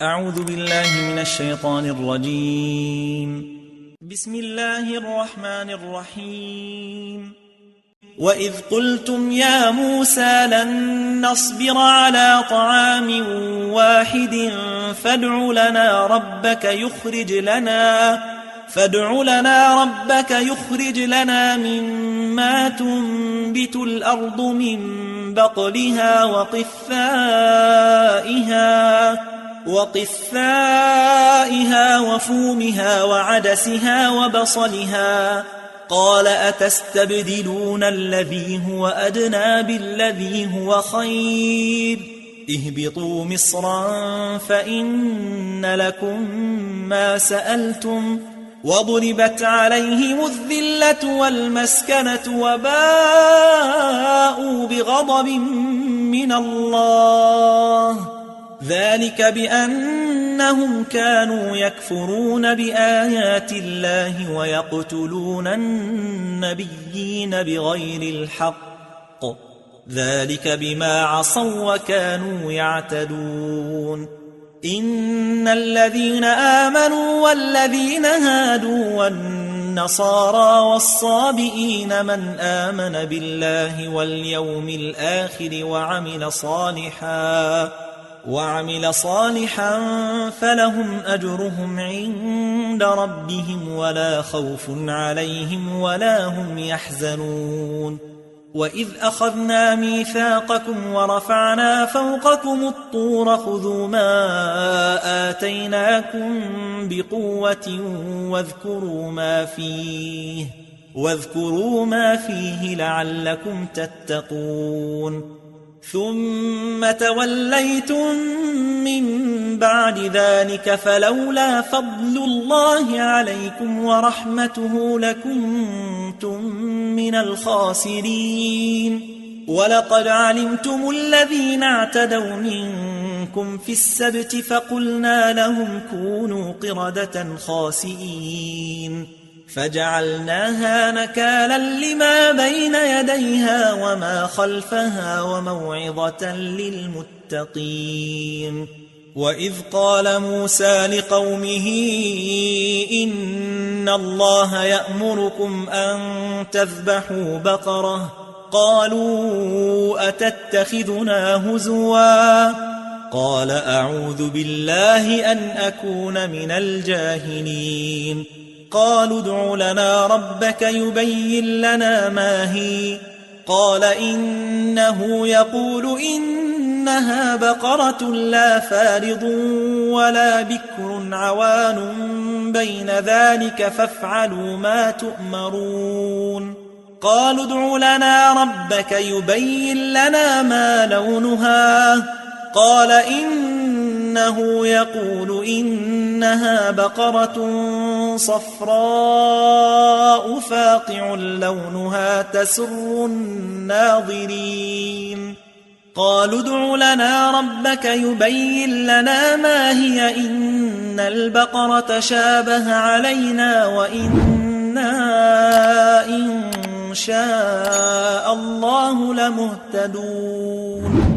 أعوذ بالله من الشيطان الرجيم. بسم الله الرحمن الرحيم. وإذ قلتم يا موسى لن نصبر على طعام واحد فادع لنا ربك يخرج لنا مما تنبت الأرض من بقلها وقثائها وفومها وعدسها وبصلها. قال أتستبدلون الذي هو أدنى بالذي هو خير اهبطوا مصرا فإن لكم ما سألتم وضربت عليهم الذلة والمسكنة وباءوا بغضب من الله ذلك بأنهم كانوا يكفرون بآيات الله ويقتلون النبيين بغير الحق ذلك بما عصوا وكانوا يعتدون. إن الذين آمنوا والذين هادوا والنصارى والصابئين من آمن بالله واليوم الآخر وعمل صالحا فلهم أجرهم عند ربهم ولا خوف عليهم ولا هم يحزنون. وإذ أخذنا ميثاقكم ورفعنا فوقكم الطور خذوا ما آتيناكم بقوة واذكروا ما فيه لعلكم تتقون. ثم توليتم من بعد ذلك فلولا فضل الله عليكم ورحمته لكنتم من الخاسرين. ولقد علمتم الذين اعتدوا منكم في السبت فقلنا لهم كونوا قردة خاسئين فجعلناها نكالا لما بين يديها وما خلفها وموعظة للمتقين. وإذ قال موسى لقومه إن الله يأمركم أن تذبحوا بقرة قالوا أتتخذنا هزوا قال أعوذ بالله أن أكون من الجاهلين. قالوا ادع لنا ربك يبين لنا ما هي قال إنه يقول إنها بقرة لا فارض ولا بكر عوان بين ذلك فافعلوا ما تؤمرون. قالوا ادع لنا ربك يبين لنا ما لونها قال إنه يقول إنها بقرة صفراء فاقع لونها تسر الناظرين. قالوا ادع لنا ربك يبين لنا ما هي إن البقرة شابه علينا وإنا إن شاء الله لمهتدون.